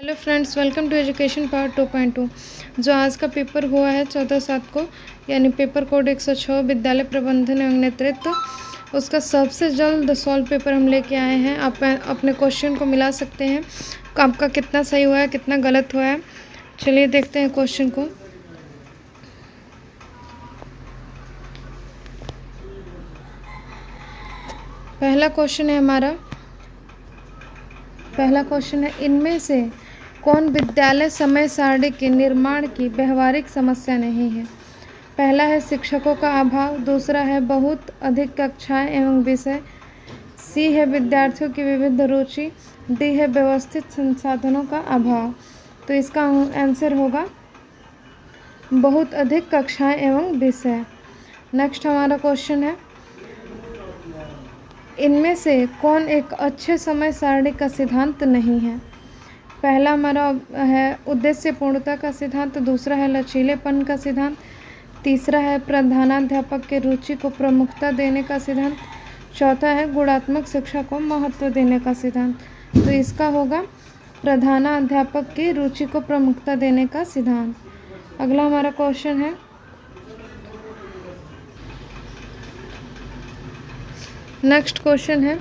Hello friends, welcome to education part 2.2। जो आज का पेपर हुआ है 14/7 को, यानी पेपर कोड 106 विद्यालय प्रबंधन एवं नेतृत्व, उसका सबसे जल्द सॉल्व पेपर हम लेके आए हैं। आप अपने क्वेश्चन को मिला सकते हैं, आपका कितना सही हुआ है कितना गलत हुआ है। चलिए देखते हैं क्वेश्चन को। पहला क्वेश्चन है इनमें से कौन विद्यालय समय सारणी के निर्माण की व्यवहारिक समस्या नहीं है। पहला है शिक्षकों का अभाव, दूसरा है बहुत अधिक कक्षाएं एवं विषय, सी है विद्यार्थियों की विविध रुचि, डी है व्यवस्थित संसाधनों का अभाव। तो इसका आंसर होगा बहुत अधिक कक्षाएं एवं विषय। नेक्स्ट हमारा क्वेश्चन है इनमें से कौन एक अच्छे समय सारणी का सिद्धांत नहीं है। पहला हमारा है उद्देश्य पूर्णता का सिद्धांत, दूसरा है लचीलेपन का सिद्धांत, तीसरा है प्रधानाध्यापक के रुचि को प्रमुखता देने का सिद्धांत, चौथा है गुणात्मक शिक्षा को महत्व देने का सिद्धांत। तो इसका होगा प्रधानाध्यापक की रुचि को प्रमुखता देने का सिद्धांत। अगला हमारा क्वेश्चन है नेक्स्ट क्वेश्चन है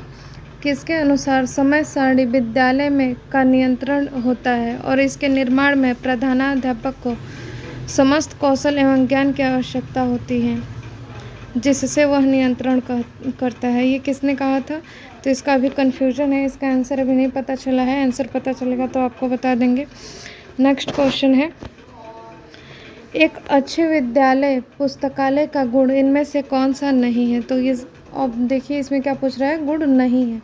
किसके अनुसार समय सारणी विद्यालय में का नियंत्रण होता है और इसके निर्माण में प्रधानाध्यापक को समस्त कौशल एवं ज्ञान की आवश्यकता होती है जिससे वह नियंत्रण करता है। ये किसने कहा था? तो इसका अभी कन्फ्यूजन है, इसका आंसर अभी नहीं पता चला है। आंसर पता चलेगा तो आपको बता देंगे। नेक्स्ट क्वेश्चन है एक अच्छे विद्यालय पुस्तकालय का गुण इनमें से कौन सा नहीं है। तो ये अब देखिए इसमें क्या पूछ रहा है, गुण नहीं है।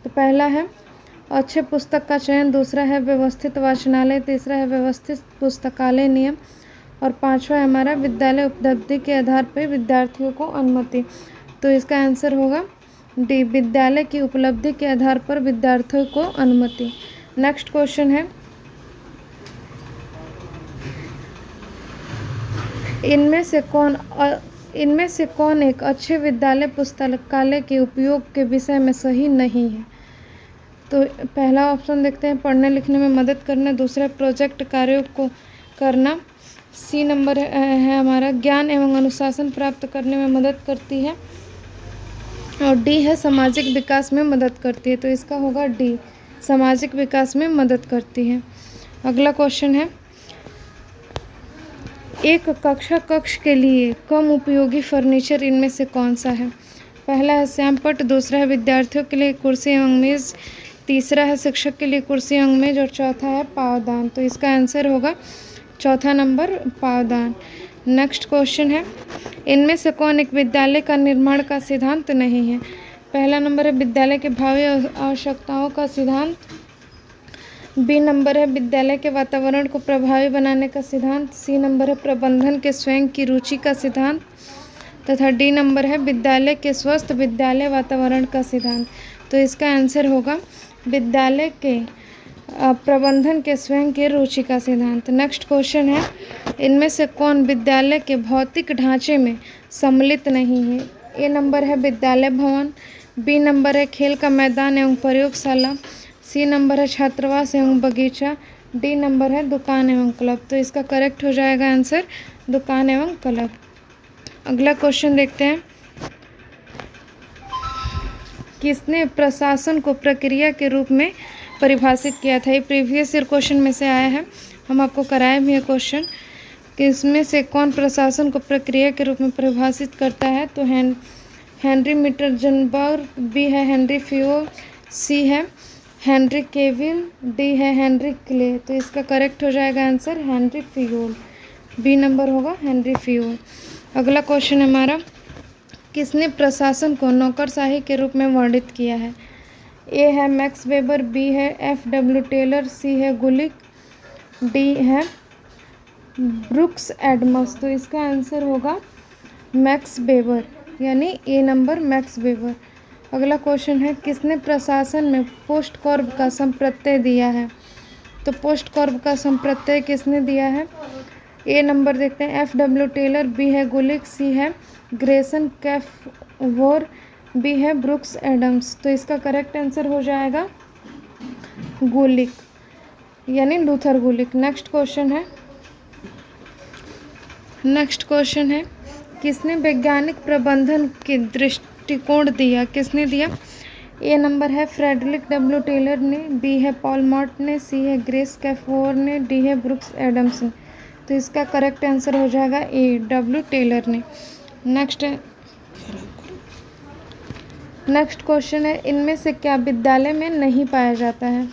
तो पहला है अच्छे पुस्तक का चयन, दूसरा है व्यवस्थित वाचनालय, तीसरा है व्यवस्थित पुस्तकालय नियम, और पांचवा है हमारा विद्यालय उपलब्धि के आधार पर विद्यार्थियों को अनुमति। तो इसका आंसर होगा डी, विद्यालय की उपलब्धि के आधार पर विद्यार्थियों को अनुमति। नेक्स्ट क्वेश्चन है इनमें से कौन एक अच्छे विद्यालय पुस्तकालय के उपयोग के विषय में सही नहीं है। तो पहला ऑप्शन देखते हैं पढ़ने लिखने में मदद करना, दूसरा प्रोजेक्ट कार्यों को करना, सी नंबर है हमारा ज्ञान एवं अनुशासन प्राप्त करने में मदद करती है, और डी है सामाजिक विकास में मदद करती है। तो इसका होगा डी, सामाजिक विकास में मदद करती है। अगला क्वेश्चन है एक कक्ष के लिए कम उपयोगी फर्नीचर इनमें से कौन सा है। पहला है श्यामपट्ट, दूसरा है विद्यार्थियों के लिए कुर्सी एवं मेज, तीसरा है शिक्षक के लिए कुर्सी एवं मेज, और चौथा है पावदान। तो इसका आंसर होगा चौथा नंबर पावदान। नेक्स्ट क्वेश्चन है इनमें से कौन एक विद्यालय का निर्माण का सिद्धांत नहीं है। पहला नंबर है विद्यालय के भावी आवश्यकताओं का सिद्धांत, बी नंबर है विद्यालय के वातावरण को प्रभावी बनाने का सिद्धांत, सी नंबर है प्रबंधन के स्वयं की रुचि का सिद्धांत, तथा डी नंबर है विद्यालय के स्वस्थ विद्यालय वातावरण का सिद्धांत। तो इसका आंसर होगा विद्यालय के प्रबंधन के स्वयं की रुचि का सिद्धांत। नेक्स्ट क्वेश्चन है इनमें से कौन विद्यालय के भौतिक ढांचे में सम्मिलित नहीं है। ए नंबर है विद्यालय भवन, बी नंबर है खेल का मैदान एवं प्रयोगशाला, सी नंबर है छात्रावास एवं बगीचा, डी नंबर है दुकान एवं क्लब। तो इसका करेक्ट हो जाएगा आंसर दुकान एवं क्लब। अगला क्वेश्चन देखते हैं किसने प्रशासन को प्रक्रिया के रूप में परिभाषित किया था। ये प्रीवियस ईयर क्वेश्चन में से आया है, हम आपको कराए भी है क्वेश्चन कि इसमें से कौन प्रशासन को प्रक्रिया के रूप में परिभाषित करता है। तो हेनरी मिटरजनबर्ग, बी है हेनरी फियोल, सी है हेनरी केविल, डी है हेनरी क्ले। तो इसका करेक्ट हो जाएगा आंसर हेनरी फियोल, बी नंबर होगा हेनरी फियोल। अगला क्वेश्चन हमारा किसने प्रशासन को नौकरशाही के रूप में वर्णित किया है। ए है मैक्स वेबर, बी है F.W. टेलर, सी है गुलिक, डी है ब्रुक्स एडम्स। तो इसका आंसर होगा मैक्स वेबर, यानी ए नंबर मैक्स वेबर। अगला क्वेश्चन है किसने प्रशासन में पोस्ट कॉर्प का संप्रत्यय दिया है। तो पोस्ट कॉर्प का संप्रत्यय किसने दिया है। ए नंबर देखते हैं F.W. टेलर, बी है गुलिक, सी है ग्रेसन कैफवोर, बी है ब्रुक्स एडम्स। तो इसका करेक्ट आंसर हो जाएगा गुलिक। यानी लूथर गुलिक। नेक्स्ट क्वेश्चन है किसने वैज्ञानिक प्रबंधन के दृष्टिकोण दिया? किसने दिया? ए नंबर है फ्रेडरिक डब्ल्यू टेलर ने, बी है पॉल मॉट ने, सी है ग्रेस कैफोर ने, डी है ब्रुक्स एडम्सन। तो इसका करेक्ट आंसर हो जाएगा ए, डब्ल्यू टेलर ने। नेक्स्ट क्वेश्चन है इनमें से क्या विद्यालय में नहीं पाया जाता है?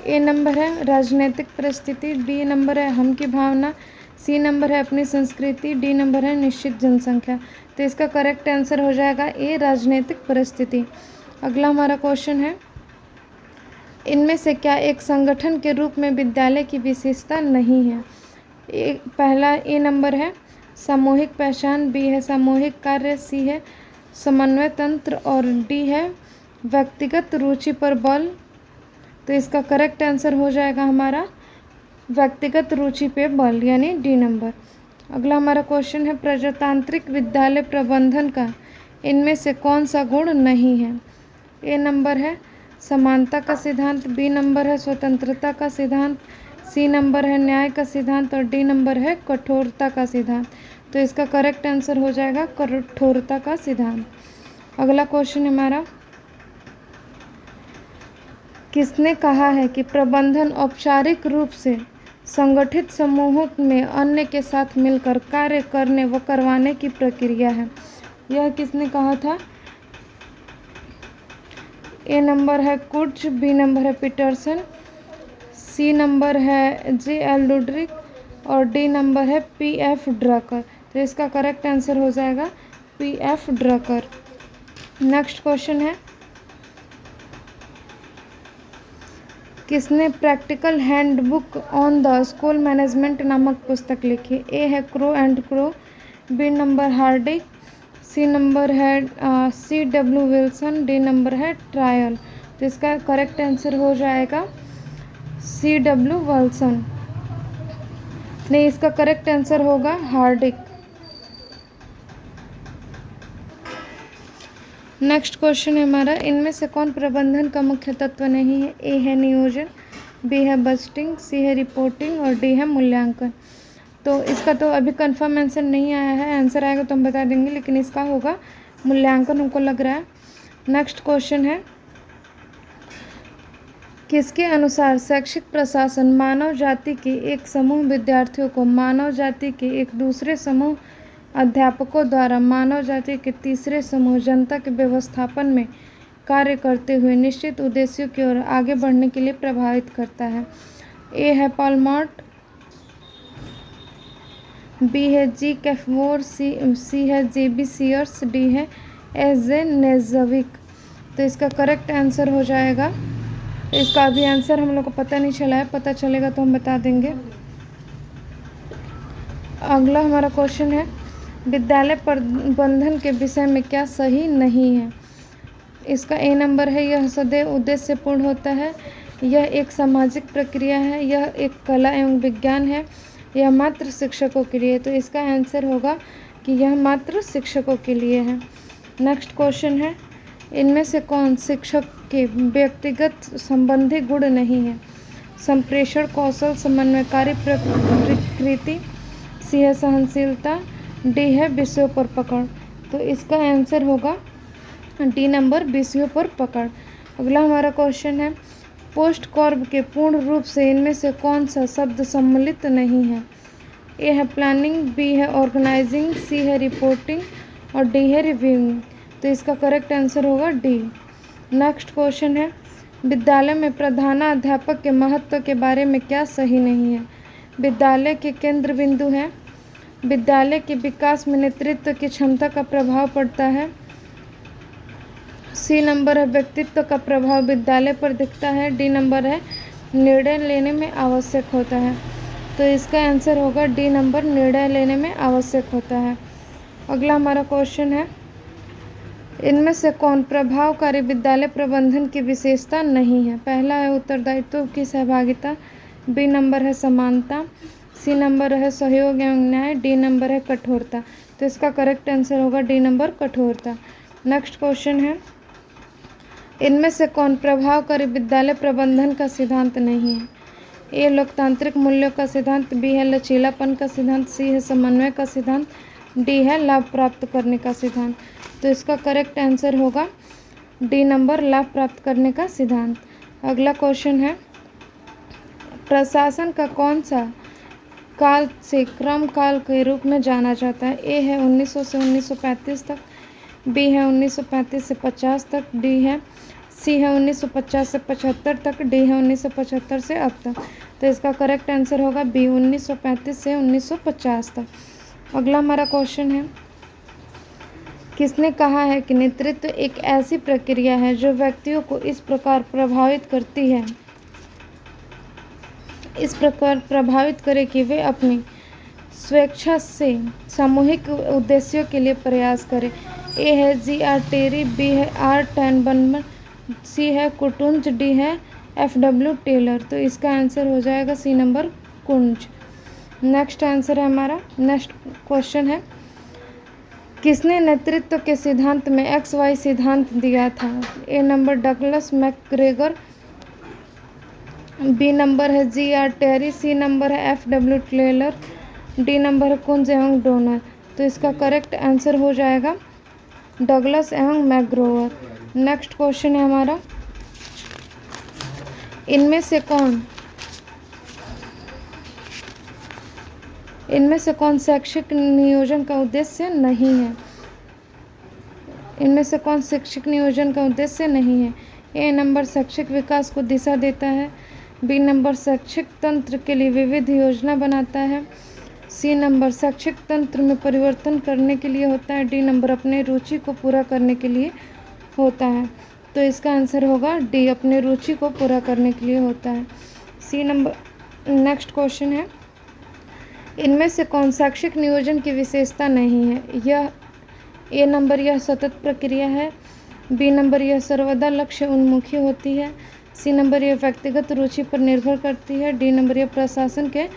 ए नंबर है राजनीतिक परिस्थिति, बी नंबर है हम की भावना, सी नंबर है अपनी संस्कृति, डी नंबर है निश्चित जनसंख्या। तो इसका करेक्ट आंसर हो जाएगा ए, राजनीतिक परिस्थिति। अगला हमारा क्वेश्चन है इनमें से क्या एक संगठन के रूप में विद्यालय की विशेषता नहीं है? पहला ए नंबर है सामूहिक पहचान, बी है सामूहिक कार्य, सी है समन्वय तंत्र और डी है व्यक्तिगत रुचि पर बल। तो इसका करेक्ट आंसर हो जाएगा हमारा व्यक्तिगत रुचि पे बल, यानी डी नंबर। अगला हमारा क्वेश्चन है प्रजातांत्रिक विद्यालय प्रबंधन का इनमें से कौन सा गुण नहीं है? ए नंबर है समानता का सिद्धांत, बी नंबर है स्वतंत्रता का सिद्धांत, सी नंबर है न्याय का सिद्धांत और डी नंबर है कठोरता का सिद्धांत। तो इसका करेक्ट आंसर हो जाएगा कठोरता का सिद्धांत। अगला क्वेश्चन है हमारा किसने कहा है कि प्रबंधन औपचारिक रूप से संगठित समूहों में अन्य के साथ मिलकर कार्य करने व करवाने की प्रक्रिया है? यह किसने कहा था? ए नंबर है कुर्ज, बी नंबर है पीटरसन, सी नंबर है जे.एल. लुड्रिक और डी नंबर है पी.एफ. ड्रकर। तो इसका करेक्ट आंसर हो जाएगा पी.एफ. ड्रकर। नेक्स्ट क्वेश्चन है किसने practical handbook on the school management नामक पुस्तक लिखी? ए है Crow and Crow, B number Hardy, C number है C.W. विल्सन, डी नंबर है ट्रायल। तो इसका करेक्ट आंसर हो जाएगा C.W. विल्सन। नहीं, इसका करेक्ट आंसर होगा हार्डिक। नेक्स्ट क्वेश्चन है हमारा इनमें से कौन प्रबंधन का मुख्य तत्व नहीं है? ए है नियोजन, बी है बजटिंग, सी है रिपोर्टिंग और डी है मूल्यांकन। तो इसका तो अभी कंफर्म आंसर नहीं आया है, आंसर आएगा तो हम बता देंगे, लेकिन इसका होगा मूल्यांकन हमको लग रहा है। नेक्स्ट क्वेश्चन है किसके अनुसार शैक्षिक प्रशासन मानव जाति के एक समूह विद्यार्थियों को मानव जाति के एक दूसरे समूह अध्यापकों द्वारा मानव जाति के तीसरे समूह जनता के व्यवस्थापन में कार्य करते हुए निश्चित उद्देश्यों की ओर आगे बढ़ने के लिए प्रभावित करता है? ए है पॉल मॉट, बी है जी कैफवोर, सी है जे.बी. सीयर्स, डी है एस.जे. नेज़विक। तो इसका करेक्ट आंसर हो जाएगा, इसका अभी आंसर हम लोग को पता नहीं चला है, पता चलेगा तो हम बता देंगे। अगला हमारा क्वेश्चन है विद्यालय प्रबंधन के विषय में क्या सही नहीं है? इसका ए नंबर है यह सदैव उद्देश्यपूर्ण होता है, यह एक सामाजिक प्रक्रिया है, यह एक कला एवं विज्ञान है, यह मात्र शिक्षकों के लिए। तो इसका आंसर होगा कि यह मात्र शिक्षकों के लिए है। नेक्स्ट क्वेश्चन है इनमें से कौन शिक्षक के व्यक्तिगत संबंधी गुण नहीं है? संप्रेषण कौशल, समन्वयकारी प्रकृति, सी है सहनशीलता, डी है विषयों पर पकड़। तो इसका आंसर होगा डी नंबर, विषयों पर पकड़। अगला हमारा क्वेश्चन है पोस्ट कॉर्ब के पूर्ण रूप से इनमें से कौन सा शब्द सम्मिलित नहीं है? ए है प्लानिंग, बी है ऑर्गेनाइजिंग, सी है रिपोर्टिंग और डी है रिव्यूइंग। तो इसका करेक्ट आंसर होगा डी। नेक्स्ट क्वेश्चन है विद्यालय में प्रधानाध्यापक के महत्व के बारे में क्या सही नहीं है? विद्यालय के केंद्र बिंदु हैं, विद्यालय के विकास में नेतृत्व की क्षमता का प्रभाव पड़ता है, सी नंबर है व्यक्तित्व का प्रभाव विद्यालय पर दिखता है, डी नंबर है निर्णय लेने में आवश्यक होता है। तो इसका आंसर होगा डी नंबर, निर्णय लेने में आवश्यक होता है। अगला हमारा क्वेश्चन है इनमें से कौन प्रभावकारी विद्यालय प्रबंधन की विशेषता नहीं है? पहला है उत्तरदायित्व की सहभागिता, बी नंबर है समानता, सी नंबर है सहयोग एवं न्याय, डी नंबर है कठोरता। तो इसका करेक्ट आंसर होगा डी नंबर, कठोरता। नेक्स्ट क्वेश्चन है इनमें से कौन प्रभावकारी विद्यालय प्रबंधन का सिद्धांत नहीं है? ए लोकतांत्रिक मूल्यों का सिद्धांत, बी है लचीलापन का सिद्धांत, सी है समन्वय का सिद्धांत, डी है लाभ प्राप्त करने का सिद्धांत। तो इसका करेक्ट आंसर होगा डी नंबर, लाभ प्राप्त करने का सिद्धांत। अगला क्वेश्चन है, प्रशासन का कौन सा काल से क्रम काल के रूप में जाना जाता है? ए है 1900 से 1935 तक, बी है 1935 से 50 तक, डी है सी है 1950 से 75 तक, डी है 1975 से अब तक। तो इसका करेक्ट आंसर होगा बी 1935 से 1950 तक। अगला हमारा क्वेश्चन है, किसने कहा है कि नेतृत्व एक ऐसी प्रक्रिया है जो व्यक्तियों को इस प्रकार प्रभावित करती है, इस प्रकार प्रभावित करे कि वे अपनी स्वेच्छा से सामूहिक उद्देश्यों के लिए प्रयास करें? ए है जी.आर. टेरी, बी है आर. टैनबर्न, सी है कुटुंज, डी है F.W. टेलर। तो इसका आंसर हो जाएगा सी नंबर, कुंज। नेक्स्ट आंसर है हमारा, नेक्स्ट क्वेश्चन है, किसने नेतृत्व के सिद्धांत में XY सिद्धांत दिया था? A number Douglas McGregor, B number है जी.आर. टेरी, सी नंबर है F.W. टेलर, डी नंबर है कुंज एवं डोनर। तो इसका करेक्ट आंसर हो जाएगा डगलस एवं मैकग्रोवर। नेक्स्ट क्वेश्चन है हमारा, इनमें से कौन शैक्षिक नियोजन का उद्देश्य नहीं है? इनमें से कौन शैक्षिक नियोजन का उद्देश्य नहीं है? ए नंबर शैक्षिक विकास को दिशा देता है, बी नंबर शैक्षिक तंत्र के लिए विविध योजना बनाता है, सी नंबर शैक्षिक तंत्र में परिवर्तन करने के लिए होता है, डी नंबर अपने रुचि को पूरा करने के लिए होता है। तो इसका आंसर होगा डी, अपने रुचि को पूरा करने के लिए होता है। सी नंबर। नेक्स्ट क्वेश्चन है, इनमें से कौन शैक्षिक नियोजन की विशेषता नहीं है? यह ए नंबर यह सतत प्रक्रिया है, बी नंबर यह सर्वदा लक्ष्य उन्मुखी होती है, सी नंबर यह व्यक्तिगत रुचि पर निर्भर करती है, डी नंबर यह प्रशासन के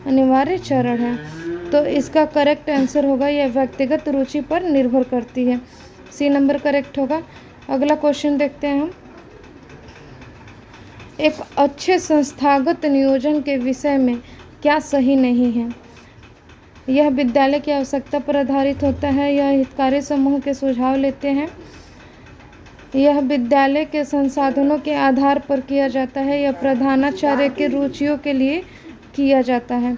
अनिवार्य चरण है। तो इसका करेक्ट आंसर होगा यह व्यक्तिगत रुचि पर निर्भर करती है, सी नंबर करेक्ट होगा। अगला क्वेश्चन देखते हैं हम, एक अच्छे संस्थागत नियोजन के विषय में क्या सही नहीं है? यह विद्यालय की आवश्यकता पर आधारित होता है, यह हितकारी समूह के सुझाव लेते हैं, यह विद्यालय के संसाधनों के आधार पर किया जाता है, यह प्रधानाचार्य की रुचियों के लिए किया जाता है।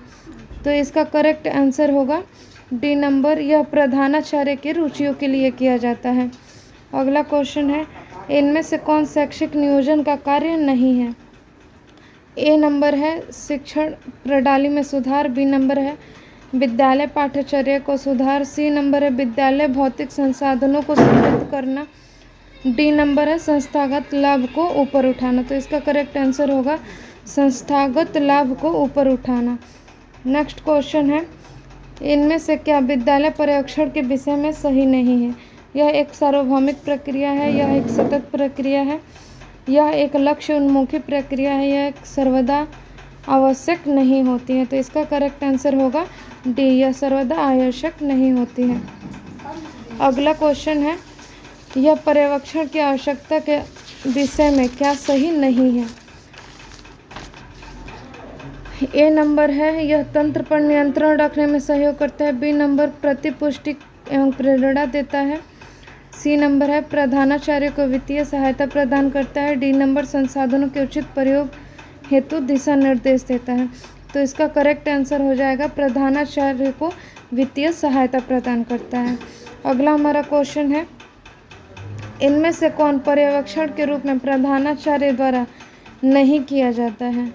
तो इसका करेक्ट आंसर होगा डी नंबर, यह प्रधानाचार्य की रुचियों के लिए किया जाता है। अगला क्वेश्चन है, इनमें से कौन शैक्षिक नियोजन का कार्य नहीं है? ए नंबर है शिक्षण प्रणाली में सुधार, बी नंबर है विद्यालय पाठ्यचर्या को सुधार, सी नंबर है विद्यालय भौतिक संसाधनों को समृद्ध करना, डी नंबर है संस्थागत लाभ को ऊपर उठाना। तो इसका करेक्ट आंसर होगा संस्थागत लाभ को ऊपर उठाना। नेक्स्ट क्वेश्चन है, इनमें से क्या विद्यालय पर्यवेक्षण के विषय में सही नहीं है? यह एक सार्वभौमिक प्रक्रिया है, यह एक सतत प्रक्रिया है, यह एक लक्ष्य उन्मुखी प्रक्रिया है, यह एक सर्वदा आवश्यक नहीं होती है। तो इसका करेक्ट आंसर होगा डी, यह सर्वदा आवश्यक नहीं होती है। अगला क्वेश्चन है, यह पर्यवेक्षण की आवश्यकता के विषय में क्या सही नहीं है? ए नंबर है यह तंत्र पर नियंत्रण रखने में सहयोग करता है, बी नंबर प्रतिपुष्टि एवं प्रेरणा देता है, सी नंबर है प्रधानाचार्य को वित्तीय सहायता प्रदान करता है, डी नंबर संसाधनों के उचित प्रयोग हेतु दिशा निर्देश देता है। तो इसका करेक्ट आंसर हो जाएगा प्रधानाचार्य को वित्तीय सहायता प्रदान करता है। अगला हमारा क्वेश्चन है, इनमें से कौन पर्यवेक्षण के रूप में प्रधानाचार्य द्वारा नहीं किया जाता है?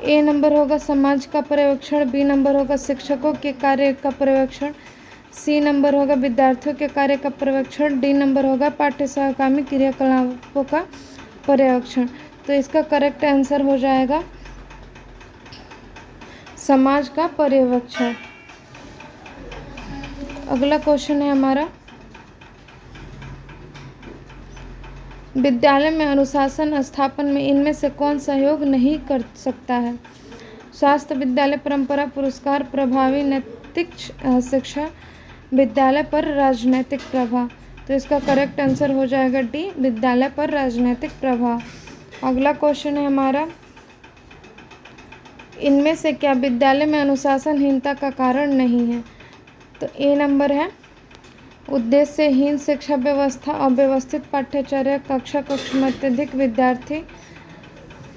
ए नंबर होगा समाज का पर्यवेक्षण, बी नंबर होगा शिक्षकों के कार्य का पर्यवेक्षण, सी नंबर होगा विद्यार्थियों के कार्य का पर्यवेक्षण, डी नंबर होगा पाठ्य सहकामी क्रियाकलापों का पर्यवेक्षण। तो इसका करेक्ट आंसर हो जाएगा समाज का पर्यवेक्षण। अगला क्वेश्चन है हमारा, विद्यालय में अनुशासन स्थापन में इनमें से कौन सहयोग नहीं कर सकता है? स्वास्थ्य विद्यालय परंपरा पुरस्कार, प्रभावी नैतिक शिक्षा, विद्यालय पर राजनैतिक प्रभाव। तो इसका करेक्ट आंसर हो जाएगा डी, विद्यालय पर राजनैतिक प्रभाव। अगला क्वेश्चन है हमारा, इनमें से क्या विद्यालय में अनुशासनहीनता का कारण नहीं है? तो ए नंबर है उद्देश्यहीन शिक्षा व्यवस्था, अव्यवस्थित पाठ्यचर्या, कक्षा में अत्यधिक विद्यार्थी।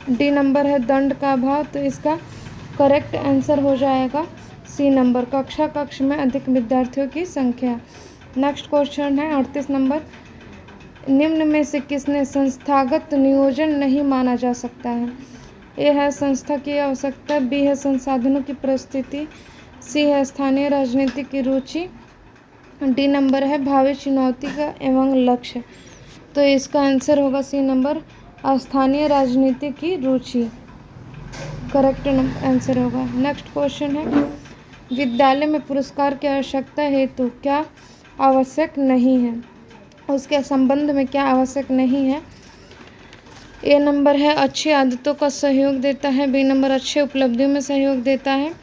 डी नंबर है दंड का अभाव। तो इसका करेक्ट आंसर हो जाएगा सी नंबर, कक्ष में अधिक विद्यार्थियों की संख्या। नेक्स्ट क्वेश्चन है 38 नंबर, निम्न में से किसने संस्थागत नियोजन नहीं माना जा सकता है? ए है संस्था की आवश्यकता, बी है संसाधनों की परिस्थिति, सी है स्थानीय राजनीति की रुचि, डी नंबर है भावी चुनौती का एवं लक्ष्य। तो इसका आंसर होगा सी नंबर, स्थानीय राजनीति की रुचि, करेक्ट आंसर होगा। नेक्स्ट क्वेश्चन है विद्यालय में पुरस्कार की आवश्यकता हेतु क्या आवश्यक नहीं है? उसके संबंध में क्या आवश्यक नहीं है? ए नंबर है अच्छी आदतों का सहयोग देता है, बी नंबर अच्छे उपलब्धियों में सहयोग देता है,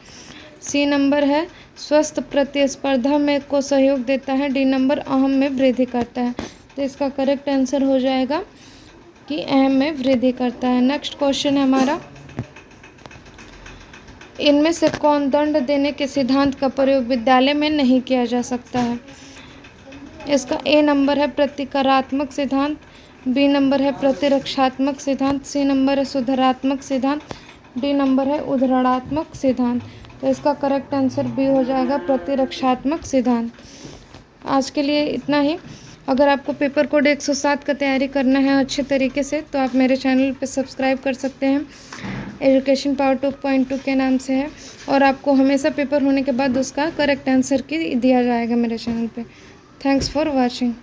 सी नंबर है स्वस्थ प्रतिस्पर्धा में को सहयोग देता है, डी नंबर अहम में वृद्धि करता है। तो इसका करेक्ट आंसर हो जाएगा कि अहम में वृद्धि करता है। नेक्स्ट क्वेश्चन है हमारा, इनमें से कौन दंड देने के सिद्धांत का प्रयोग विद्यालय में नहीं किया जा सकता है? इसका ए नंबर है प्रतिकारात्मक सिद्धांत, बी नंबर है प्रतिरक्षात्मक सिद्धांत, सी नंबर है सुधारात्मक सिद्धांत, डी नंबर है उदाहरणात्मक सिद्धांत। तो इसका करेक्ट आंसर बी हो जाएगा प्रतिरक्षात्मक सिद्धांत। आज के लिए इतना ही। अगर आपको पेपर कोड 107 का तैयारी करना है अच्छे तरीके से तो आप मेरे चैनल पे सब्सक्राइब कर सकते हैं, एजुकेशन पावर 2.2 के नाम से है, और आपको हमेशा पेपर होने के बाद उसका करेक्ट आंसर की दिया जाएगा मेरे चैनल पे। Thanks for watching.